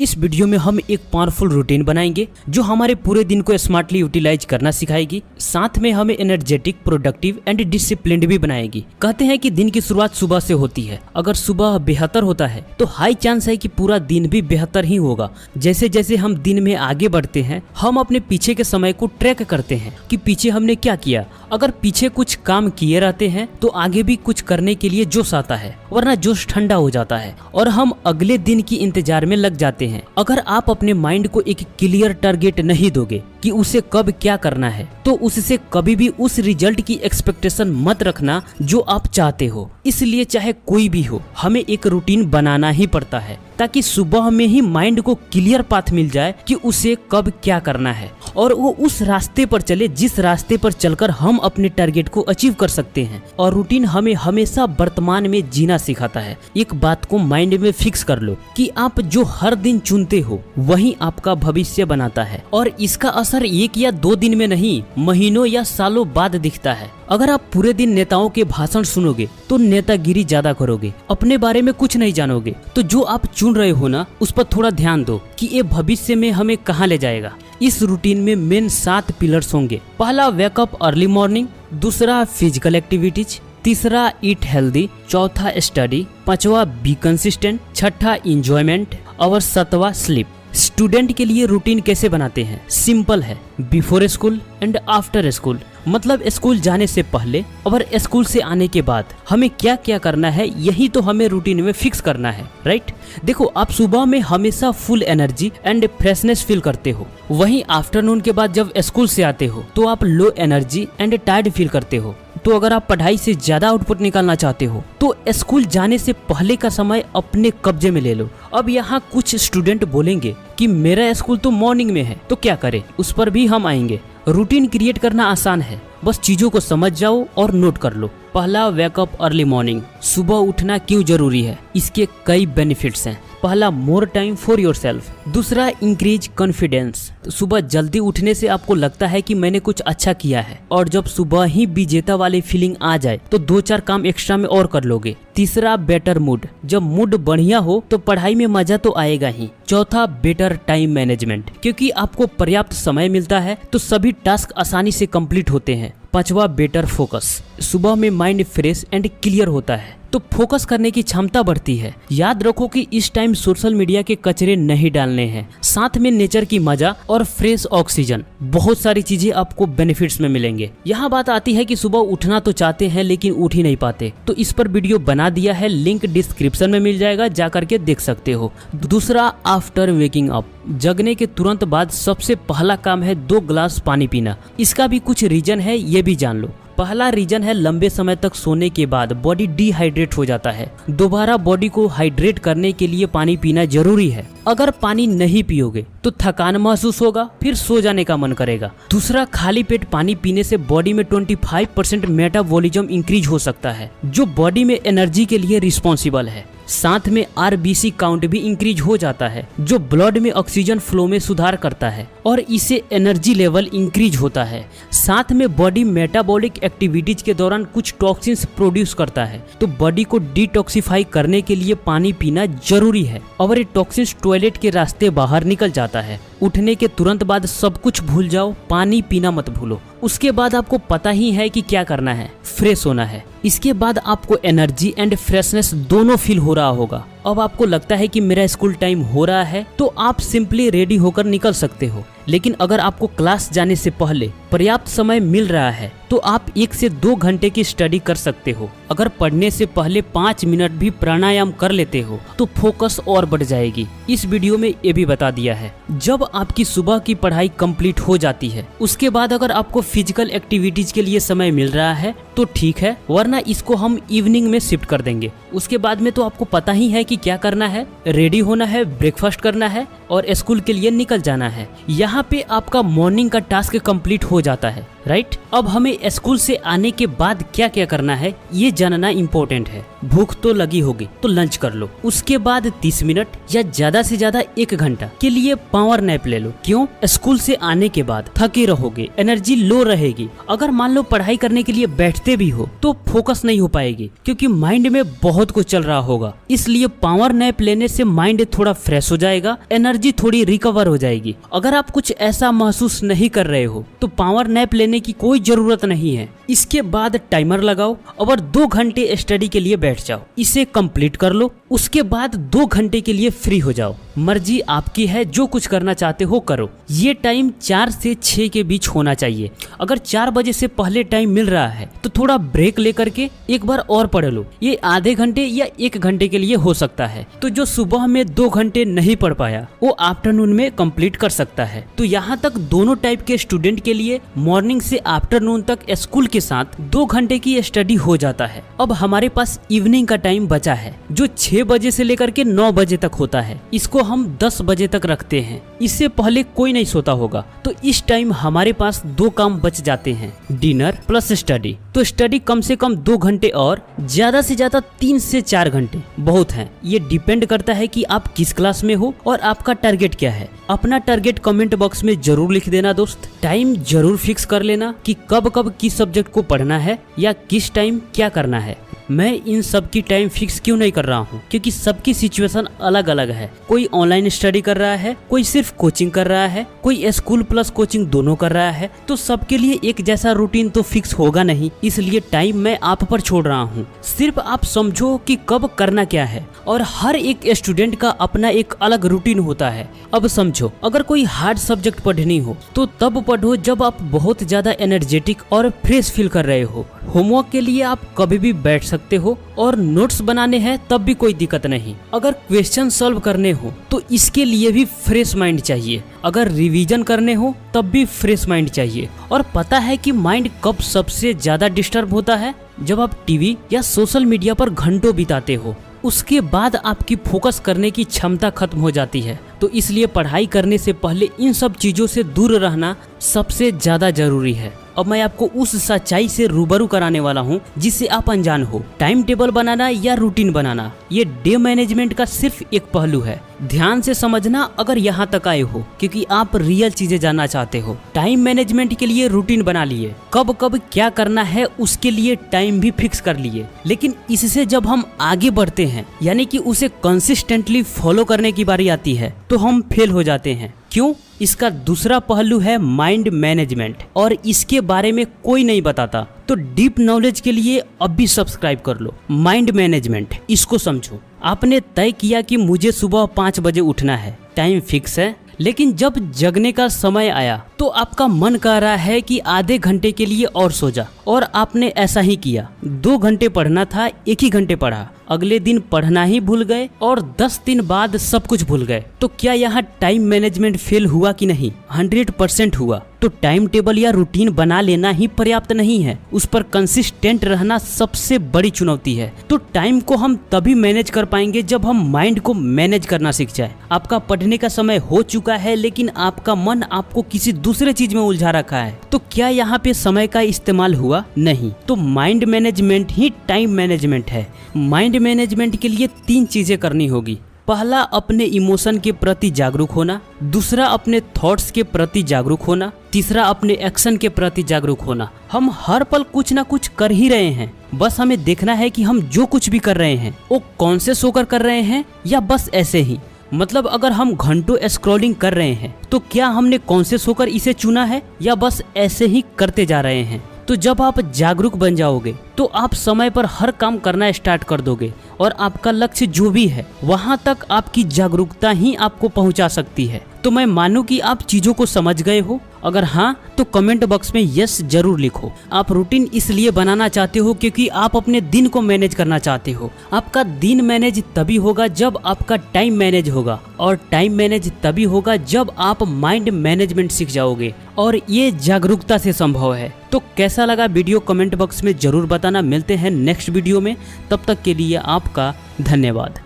इस वीडियो में हम एक पावरफुल रूटीन बनाएंगे जो हमारे पूरे दिन को स्मार्टली यूटिलाइज करना सिखाएगी। साथ में हमें एनर्जेटिक, प्रोडक्टिव एंड डिसिप्लिन्ड भी बनाएगी। कहते हैं कि दिन की शुरुआत सुबह से होती है। अगर सुबह बेहतर होता है तो हाई चांस है कि पूरा दिन भी बेहतर ही होगा। जैसे जैसे हम दिन में आगे बढ़ते हैं, हम अपने पीछे के समय को ट्रैक करते हैं कि पीछे हमने क्या किया। अगर पीछे कुछ काम किए रहते हैं तो आगे भी कुछ करने के लिए जोश आता है, वरना जोश ठंडा हो जाता है और हम अगले दिन की इंतजार में लग जाते हैं। अगर आप अपने माइंड को एक क्लियर टारगेट नहीं दोगे कि उसे कब क्या करना है, तो उससे कभी भी उस रिजल्ट की एक्सपेक्टेशन मत रखना जो आप चाहते हो। इसलिए चाहे कोई भी हो, हमें एक रूटीन बनाना ही पड़ता है ताकि सुबह में ही माइंड को क्लियर पाथ मिल जाए कि उसे कब क्या करना है और वो उस रास्ते पर चले जिस रास्ते पर चलकर हम अपने टारगेट को अचीव कर सकते हैं। और रूटीन हमें हमेशा वर्तमान में जीना सिखाता है। एक बात को माइंड में फिक्स कर लो कि आप जो हर दिन चुनते हो वही आपका भविष्य बनाता है और इसका असर 1 या 2 दिन में नहीं, महीनों या सालों बाद दिखता है। अगर आप पूरे दिन नेताओं के भाषण सुनोगे तो नेतागिरी ज्यादा करोगे, अपने बारे में कुछ नहीं जानोगे। तो जो आप चुन रहे हो ना, उस पर थोड़ा ध्यान दो कि ये भविष्य में हमें कहाँ ले जाएगा। इस रूटीन में मेन 7 पिलर्स होंगे। पहला, वेकअप अर्ली मॉर्निंग। दूसरा, फिजिकल एक्टिविटीज। तीसरा, ईट हेल्दी। चौथा, स्टडी। पांचवा, बी कंसिस्टेंट। छठा, इंजॉयमेंट। और 7वां, स्लीप। स्टूडेंट के लिए रूटीन कैसे बनाते हैं? सिंपल है, before school and after school. मतलब स्कूल जाने से पहले और स्कूल से आने के बाद हमें क्या क्या करना है, यही तो हमें रूटीन में फिक्स करना है, राइट? देखो, आप सुबह में हमेशा full energy and freshness feel करते हो। वहीं आफ्टरनून के बाद जब स्कूल से आते हो तो आप low energy and tired feel करते हो। तो अगर आप पढ़ाई से ज्यादा आउटपुट निकालना चाहते हो तो स्कूल जाने से पहले का समय अपने कब्जे में ले लो। अब यहाँ कुछ स्टूडेंट बोलेंगे कि मेरा स्कूल तो मॉर्निंग में है, तो क्या करें? उस पर भी हम आएंगे। रूटीन क्रिएट करना आसान है, बस चीजों को समझ जाओ और नोट कर लो। पहला, वेकअप अर्ली मॉर्निंग। सुबह उठना क्यों जरूरी है? इसके कई बेनिफिट्स हैं। पहला, मोर टाइम फॉर योरसेल्फ। दूसरा, इंक्रीज कॉन्फिडेंस। सुबह जल्दी उठने से आपको लगता है कि मैंने कुछ अच्छा किया है, और जब सुबह ही विजेता वाली फीलिंग आ जाए तो 2-4 काम एक्स्ट्रा में और कर लोगे। तीसरा, बेटर मूड। जब मूड बढ़िया हो तो पढ़ाई में मजा तो आएगा ही। चौथा, बेटर टाइम मैनेजमेंट। क्योंकि आपको पर्याप्त समय मिलता है तो सभी टास्क आसानी से कंप्लीट होते हैं। पांचवा, बेटर फोकस। सुबह में माइंड फ्रेश एंड क्लियर होता है तो फोकस करने की क्षमता बढ़ती है। याद रखो कि इस टाइम सोशल मीडिया के कचरे नहीं डालने हैं, साथ में नेचर की मजा और फ्रेश ऑक्सीजन, बहुत सारी चीजें आपको बेनिफिट्स में मिलेंगे। यहाँ बात आती है कि सुबह उठना तो चाहते हैं लेकिन उठ ही नहीं पाते, तो इस पर वीडियो बना दिया है, लिंक डिस्क्रिप्शन में मिल जाएगा, जा करके देख सकते हो। दूसरा, आफ्टर वेकिंग अप। जगने के तुरंत बाद सबसे पहला काम है 2 गिलास पानी पीना। इसका भी कुछ रीजन है, ये भी जान लो। पहला रीजन है, लंबे समय तक सोने के बाद बॉडी डिहाइड्रेट हो जाता है। दोबारा बॉडी को हाइड्रेट करने के लिए पानी पीना जरूरी है। अगर पानी नहीं पियोगे तो थकान महसूस होगा, फिर सो जाने का मन करेगा। दूसरा, खाली पेट पानी पीने से बॉडी में 25% मेटाबॉलिज्म इंक्रीज हो सकता है, जो बॉडी में एनर्जी के लिए रिस्पॉन्सिबल है। साथ में RBC काउंट भी इंक्रीज हो जाता है, जो ब्लड में ऑक्सीजन फ्लो में सुधार करता है और इससे एनर्जी लेवल इंक्रीज होता है। साथ में बॉडी मेटाबॉलिक एक्टिविटीज के दौरान कुछ टॉक्सिन्स प्रोड्यूस करता है, तो बॉडी को डिटॉक्सिफाई करने के लिए पानी पीना जरूरी है। और ये टॉक्सिन्स टॉयलेट के रास्ते बाहर निकल जाता है। उठने के तुरंत बाद सब कुछ भूल जाओ, पानी पीना मत भूलो। उसके बाद आपको पता ही है कि क्या करना है, फ्रेश होना है। इसके बाद आपको एनर्जी एंड फ्रेशनेस दोनों फील हो रहा होगा। अब आपको लगता है कि मेरा स्कूल टाइम हो रहा है तो आप सिंपली रेडी होकर निकल सकते हो। लेकिन अगर आपको क्लास जाने से पहले पर्याप्त समय मिल रहा है तो आप 1 से 2 घंटे की स्टडी कर सकते हो। अगर पढ़ने से पहले 5 मिनट भी प्राणायाम कर लेते हो तो फोकस और बढ़ जाएगी। इस वीडियो में ये भी बता दिया है। जब आपकी सुबह की पढ़ाई कंप्लीट हो जाती है, उसके बाद अगर आपको फिजिकल एक्टिविटीज के लिए समय मिल रहा है तो ठीक है, वरना इसको हम इवनिंग में शिफ्ट कर देंगे। उसके बाद में तो आपको पता ही है कि क्या करना है, रेडी होना है, ब्रेकफास्ट करना है और स्कूल के लिए निकल जाना है। यहाँ पे आपका मॉर्निंग का टास्क कंप्लीट हो जाता है। राइट। अब हमें स्कूल से आने के बाद क्या क्या करना है ये जानना इम्पोर्टेंट है। भूख तो लगी होगी तो लंच कर लो, उसके बाद 30 मिनट या ज्यादा से ज्यादा 1 घंटा के लिए पावर नैप ले लो। क्यों? स्कूल से आने के बाद थके रहोगे, एनर्जी लो रहेगी। अगर मान लो पढ़ाई करने के लिए बैठते भी हो तो फोकस नहीं हो पाएगी क्योंकि माइंड में बहुत कुछ चल रहा होगा। इसलिए पावर नैप लेने से माइंड थोड़ा फ्रेश हो जाएगा, एनर्जी थोड़ी रिकवर हो जाएगी। अगर आप कुछ ऐसा महसूस नहीं कर रहे हो तो पावर नैप लेने की कोई जरूरत नहीं है। इसके बाद टाइमर लगाओ और 2 घंटे स्टडी के लिए बैठ जाओ, इसे कंप्लीट कर लो। उसके बाद 2 घंटे के लिए फ्री हो जाओ। मर्जी आपकी है, जो कुछ करना चाहते हो करो। ये टाइम 4 से 6 के बीच होना चाहिए। अगर 4 बजे से पहले टाइम मिल रहा है तो थोड़ा ब्रेक लेकर के एक बार और पढ़ लो। ये आधे घंटे या 1 घंटे के लिए हो सकता है। तो जो सुबह में 2 घंटे नहीं पढ़ पाया वो आफ्टरनून में कंप्लीट कर सकता है। तो यहाँ तक दोनों टाइप के स्टूडेंट के लिए मॉर्निंग से आफ्टरनून तक स्कूल के साथ 2 घंटे की स्टडी हो जाता है। अब हमारे पास इवनिंग का टाइम बचा है जो 6 बजे से लेकर के 9 बजे तक होता है। इसको हम 10 बजे तक रखते हैं। इससे पहले कोई नहीं सोता होगा तो इस टाइम हमारे पास 2 काम बच जाते हैं, डिनर प्लस स्टडी। तो स्टडी कम से कम 2 घंटे और ज्यादा से ज्यादा 3 से 4 घंटे बहुत हैं। ये डिपेंड करता है कि आप किस क्लास में हो और आपका टारगेट क्या है। अपना टारगेट कमेंट बॉक्स में जरूर लिख देना दोस्त। टाइम जरूर फिक्स कर लेना कि कब कब किस सब्जेक्ट को पढ़ना है या किस टाइम क्या करना है। मैं इन सब की टाइम फिक्स क्यों नहीं कर रहा हूँ क्योंकि सबकी सिचुएशन अलग अलग है। कोई ऑनलाइन स्टडी कर रहा है, कोई सिर्फ कोचिंग कर रहा है, कोई स्कूल प्लस कोचिंग दोनों कर रहा है। तो सबके लिए एक जैसा रूटीन तो फिक्स होगा नहीं, इसलिए टाइम मैं आप पर छोड़ रहा हूँ। सिर्फ आप समझो कि कब करना क्या है और हर एक स्टूडेंट का अपना एक अलग रूटीन होता है। अब समझो, अगर कोई हार्ड सब्जेक्ट पढ़नी हो तो तब पढ़ो जब आप बहुत ज्यादा एनर्जेटिक और फ्रेश फील कर रहे हो। होमवर्क के लिए आप कभी भी बैठ सकते हो और नोट्स बनाने हैं तब भी कोई दिक्कत नहीं। अगर क्वेश्चन सॉल्व करने हो तो इसके लिए भी फ्रेश माइंड चाहिए। अगर रिवीजन करने हो तब भी फ्रेश माइंड चाहिए। और पता है कि माइंड कब सबसे ज्यादा डिस्टर्ब होता है? जब आप टीवी या सोशल मीडिया पर घंटों बिताते हो। उसके बाद आपकी फोकस करने की क्षमता खत्म हो जाती है। तो इसलिए पढ़ाई करने से पहले इन सब चीजों से दूर रहना सबसे ज्यादा जरूरी है। अब मैं आपको उस सच्चाई से रूबरू कराने वाला हूँ जिससे आप अनजान हो। टाइम टेबल बनाना या रूटीन बनाना ये डे मैनेजमेंट का सिर्फ एक पहलू है। ध्यान से समझना अगर यहाँ तक आए हो क्योंकि आप रियल चीजें जानना चाहते हो। टाइम मैनेजमेंट के लिए रूटीन बना लिए, कब कब क्या करना है उसके लिए टाइम भी फिक्स कर लिए। लेकिन इससे जब हम आगे बढ़ते हैं यानी कि उसे कंसिस्टेंटली फॉलो करने की बारी आती है तो हम फेल हो जाते हैं। क्यों? इसका दूसरा पहलू है माइंड मैनेजमेंट और इसके बारे में कोई नहीं बताता। तो डीप नॉलेज के लिए अब भी सब्सक्राइब कर लो। माइंड मैनेजमेंट, इसको समझो। आपने तय किया कि मुझे सुबह 5 बजे उठना है, टाइम फिक्स है। लेकिन जब जगने का समय आया तो आपका मन कह रहा है कि आधे घंटे के लिए और सो जा, और आपने ऐसा ही किया। 2 घंटे पढ़ना था, 1 ही घंटे पढ़ा। अगले दिन पढ़ना ही भूल गए और 10 दिन बाद सब कुछ भूल गए। तो क्या यहाँ टाइम मैनेजमेंट फेल हुआ कि नहीं? 100% हुआ। तो टाइम टेबल या रूटीन बना लेना ही पर्याप्त नहीं है, उस पर कंसिस्टेंट रहना सबसे बड़ी चुनौती है। तो टाइम को हम तभी मैनेज कर पाएंगे जब हम माइंड को मैनेज करना सीख जाए। आपका पढ़ने का समय हो चुका है लेकिन आपका मन आपको किसी दूसरे चीज में उलझा रखा है। तो क्या यहाँ पे समय का इस्तेमाल हुआ? नहीं। तो माइंड मैनेजमेंट ही टाइम मैनेजमेंट है। माइंड मैनेजमेंट के लिए 3 चीजें करनी होगी। पहला, अपने इमोशन के प्रति जागरूक होना। दूसरा, अपने थॉट्स के प्रति जागरूक होना। तीसरा, अपने एक्शन के प्रति जागरूक होना। हम हर पल कुछ ना कुछ कर ही रहे हैं, बस हमें देखना है कि हम जो कुछ भी कर रहे हैं वो कौन से सोकर कर रहे हैं या बस ऐसे ही। मतलब अगर हम घंटों स्क्रॉलिंग कर रहे हैं तो क्या हमने कौन से सोकर इसे चुना है या बस ऐसे ही करते जा रहे हैं। तो जब आप जागरूक बन जाओगे तो आप समय पर हर काम करना स्टार्ट कर दोगे और आपका लक्ष्य जो भी है वहां तक आपकी जागरूकता ही आपको पहुंचा सकती है। तो मैं मानूं कि आप चीजों को समझ गए हो। अगर हाँ तो कमेंट बॉक्स में यस जरूर लिखो। आप रूटीन इसलिए बनाना चाहते हो क्योंकि आप अपने दिन को मैनेज करना चाहते हो। आपका दिन मैनेज तभी होगा जब आपका टाइम मैनेज होगा, और टाइम मैनेज तभी होगा जब आप माइंड मैनेजमेंट सीख जाओगे, और ये जागरूकता से संभव है। तो कैसा लगा वीडियो कमेंट बॉक्स में जरूर बताना। मिलते हैं नेक्स्ट वीडियो में, तब तक के लिए आपका धन्यवाद।